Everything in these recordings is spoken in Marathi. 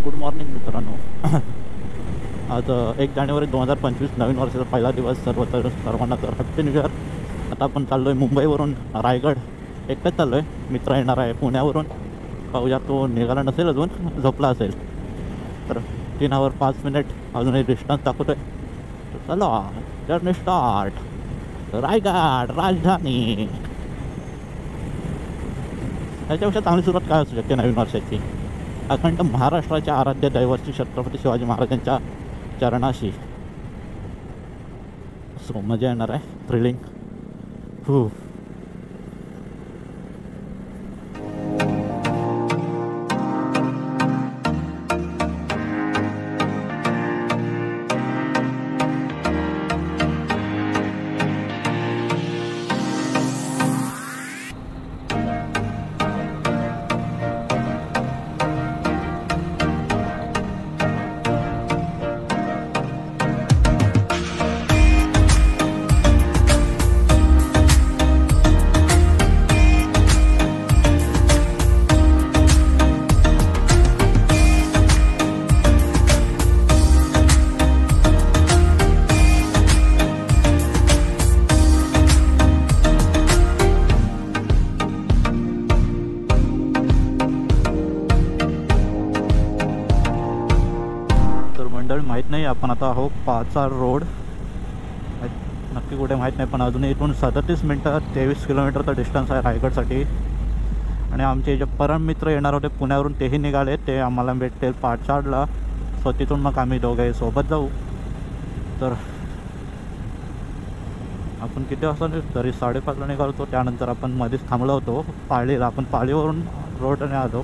गुड मॉर्निंग मित्रांनो. आज 1 जानेवारी 2025 नवीन वर्षाचा पहिला दिवस. सर्वांना तर हॅपी न्यू इयर. आता आपण चाललो आहे मुंबईवरून रायगड. एकटाच चाललो आहे, मित्र येणार आहे पुण्यावरून. पाहूया, तो निघाला नसेल, अजून झोपला असेल. तर 3 आवर 5 मिनिट अजूनही डिस्टन्स दाखवतो आहे. चला, जर्नी स्टार्ट. रायगड राजधानी. त्याच्यापेक्षा चांगली सुरुवात काय असू शकते नवीन वर्षाची? अखंड महाराष्ट्राच्या आराध्य दैवत छत्रपती शिवाजी महाराजांच्या चरणाशी. सो मजा येणार आहे, थ्रिलिंग. माहीत नाही, आपण आता आहो पाचार रोड. नक्की कुठे माहीत नाही, पण अजून इथून 37 मिनटं 23 किलोमीटरचा डिस्टन्स आहे रायगडसाठी. आणि आमचे जे परम मित्र येणार होते पुण्यावरून, तेही निघाले. ते आम्हाला भेटतील पाचाडला. सो तिथून मग आम्ही दोघे सोबत जाऊ. तर आपण किती वाजता तरी 5:30ला निघालो. त्यानंतर आपण मध्येच थांबलो होतो पाळीला. आपण पाळीवरून रोडने आलो.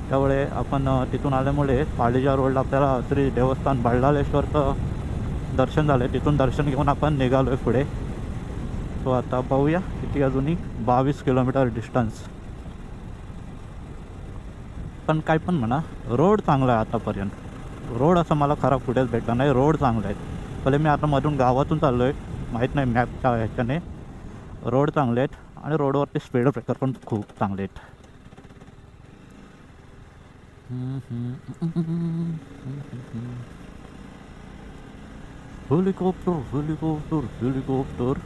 त्यामुळे आपण तिथून आल्यामुळे पाळीच्या रोडला आपल्याला श्री देवस्थान बल्लाळेश्वरचं दर्शन झालं. तिथून दर्शन घेऊन आपण निघालो आहे पुढे. सो आता पाहूया किती, अजूनही 22 किलोमीटर डिस्टन्स. पण काय पण म्हणा, रोड चांगला आहे आतापर्यंत. रोड असं मला खराब कुठेच भेटला नाही. रोड चांगला आहेत. भले मी आता मधून गावातून चाललो आहे, माहीत नाही मॅपच्या ह्याच्याने. रोड चांगले आहेत आणि रोडवरती स्पीड ब्रेकर पण खूप चांगले आहेत. Helicopter helicopter helicopter.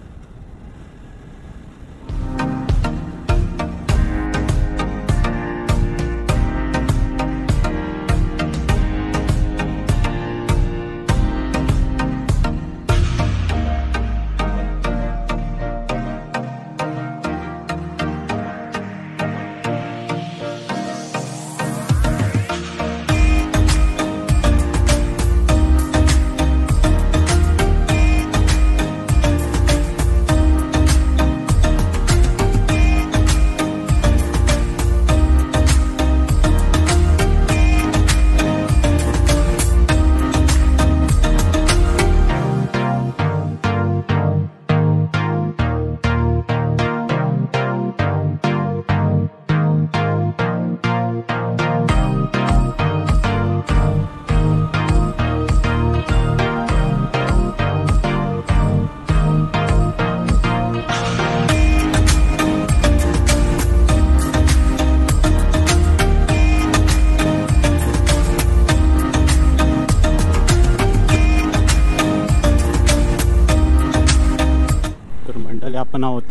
आपण आहोत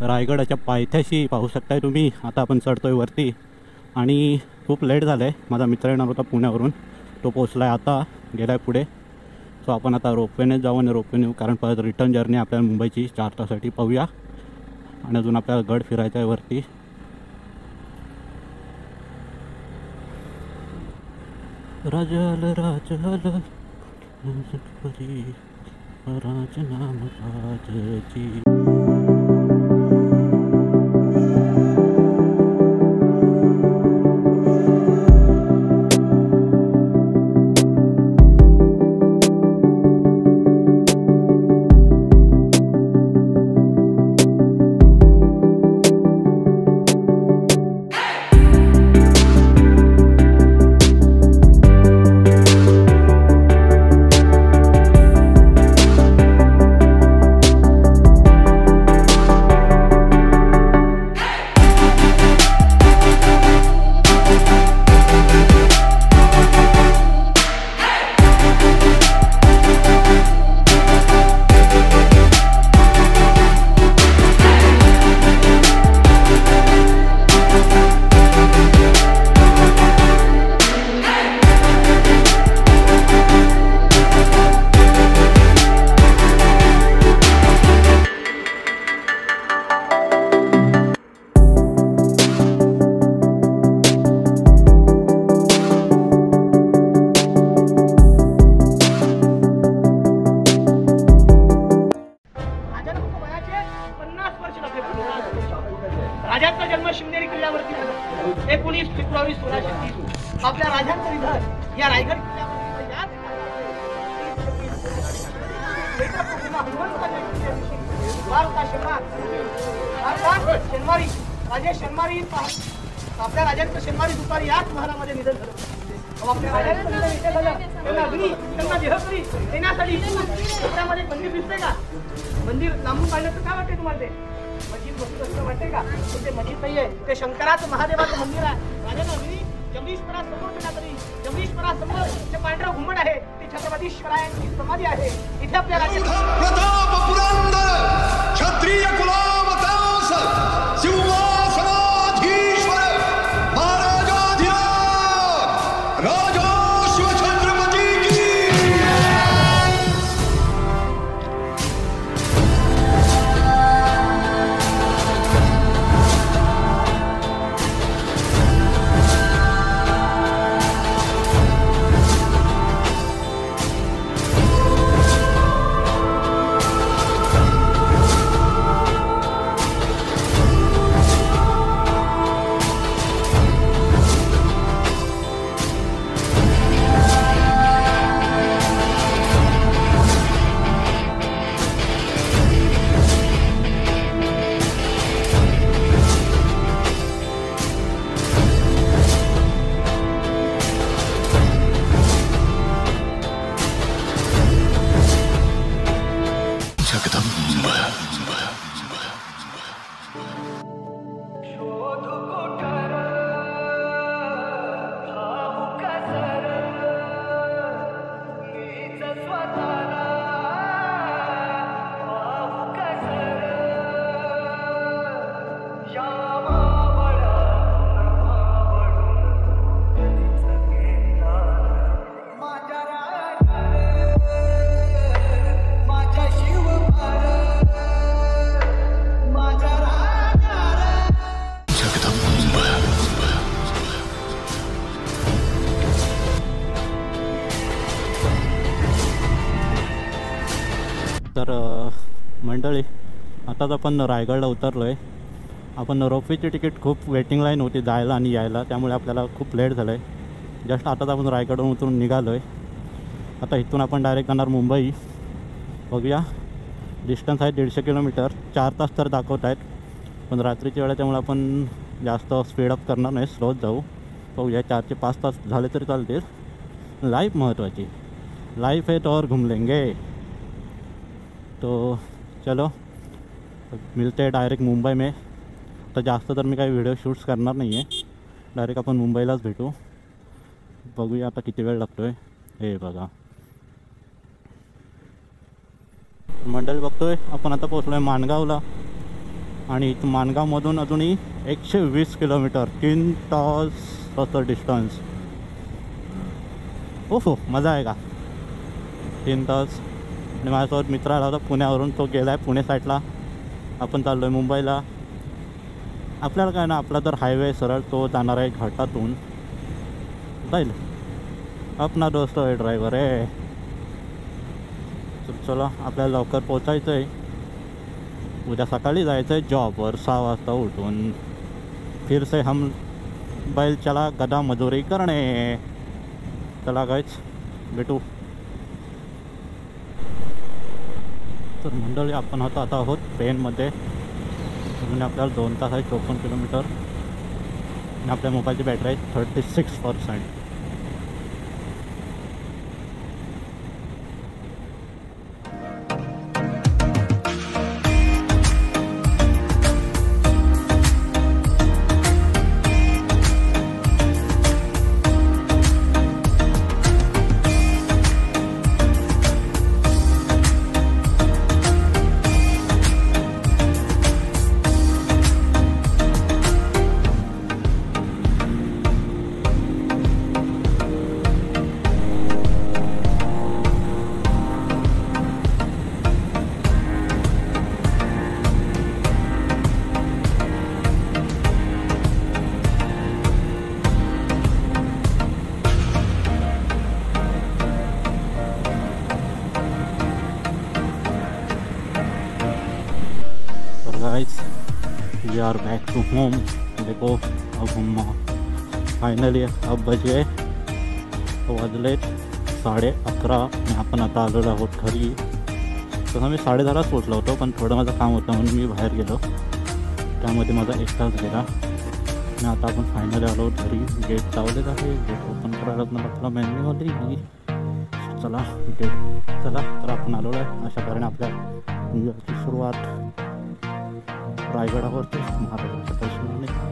रायगडाच्या पायथ्याशी. पाहू शकताय तुम्ही. आता आपण चढतोय वरती आणि खूप लेट झालं आहे. माझा मित्र येणार होता पुण्यावरून, तो पोचला आहे आता, गेला आहे पुढे. सो आपण आता रोपवेने जाऊ आणि रोपवेने येऊ, कारण परत रिटर्न जर्नी आपल्याला मुंबईची 4 तासासाठी. पाहूया. आणि अजून आपल्याला गड फिरायचा आहे वरती. राजल राजल राजनाम राजची. फेब्रुवारी 1630 आपल्या राजांचं निधन या रायगड किल्ल्यावर याच शनिवारी राजे शनिवारी आपल्या राजांचं शनिवारी दुपारी याच महालामध्ये निधन झालं. आपल्या राजांचं निधन इथे झालं. त्यांना अग्नी त्यांना देहकरी देण्यासाठी कपड्यामध्ये मंदिर दिसते का? मंदिर लांबून पाहिलं तर काय वाटते तुम्हाला? ते मस्जिद मस्जिद असं वाटते का? पण ते मस्जिद नाहीये, ते शंकराचं महादेवाचं मंदिर आहे. राजांना अग्नी जगदीश्वरा समोर तरी जगदीश्वरा समोर जे पांढरं घुमट आहे ते छत्रपती शिवरायांची समाधी आहे. इथे आपल्या प्रताप पुरंदर क्षत्रिय कुलावतांस सिंहासनाधीश्वर महाराजाधिराज राजा शिवछत्रपती की तर मंडळी आताच आपण रायगडला उतरलो आहे. आपण रोपवेची तिकीट खूप वेटिंग लाईन होती जायला आणि यायला, त्यामुळे आपल्याला खूप लेट झालं आहे. जस्ट आताच आपण रायगडवरून उतरून निघालो आहे. आता इथून आपण डायरेक्ट जाणार मुंबई. बघूया, डिस्टन्स आहे 150 किलोमीटर. 4 तास तर दाखवत आहेत, पण रात्रीची वेळ त्यामुळे आपण जास्त स्पीडअप करणार नाही, स्लोच जाऊ. बघूया 4 ते 5 तास झाले तरी चालतील. लाईफ महत्त्वाची, लाईफ है तो और घूम लेंगे. तो चलो मिलते हैं डायरेक्ट मुंबई में. तर जास्त तर मी काही व्हिडिओ शूट्स करणार नाही आहे, डायरेक्ट आपण मुंबईलाच भेटू. बघूया आता किती वेळ लागतो आहे. हे बघा मंडळी, बघतो आहे आपण आता पोचलो आहे माणगावला. आणि इथं माणगावमधून अजूनही 120 किलोमीटर, 3 तास असं डिस्टन्स. हो मजा आहे का? 3 तास. आणि माझ्यासोबत मित्र आला होता पुण्यावरून, तो गेला आहे पुणे साईडला. आपण चाललो आहे मुंबईला. आपल्याला काय ना, आपला तर हायवे सरळ तो जाणार आहे घाटातून जाईल. अपना दोस्त आहे ड्रायव्हर आहे. तर चला आपल्याला लवकर पोचायचं आहे. उद्या सकाळी जायचं आहे जॉबवर 6 वाजता उठून. फिर से हम बैल चला गदा मजुरी करणे. चला गाईच भेटू. तर मंडळी आपण आता आहोत पेनमध्ये. म्हणजे आपल्याला 2 तास आहे, 54 किलोमीटर. आणि आपल्या मोबाईलची बॅटरी आहे 36%. guys, we are back to home. देखो अब हम फायनली अब बजे वाजलेत 11:30 आणि आपण आता आलेलो आहोत घरी. तसं मी 10:30 पोचलो होतो, पण थोडं माझं काम होतं म्हणून मी बाहेर गेलो, त्यामध्ये माझा 1 तास गेला. आणि आता आपण फायनली आलो आहोत घरी. गेट लावलेत आहे, गेट ओपन करायला पण आपला मॅन्युअली. चला तर आपण आलो आहे. अशा प्रकारे आपल्या न्यू इयरची सुरुवात रायगडावरती महाराजांच्या दर्शनाने.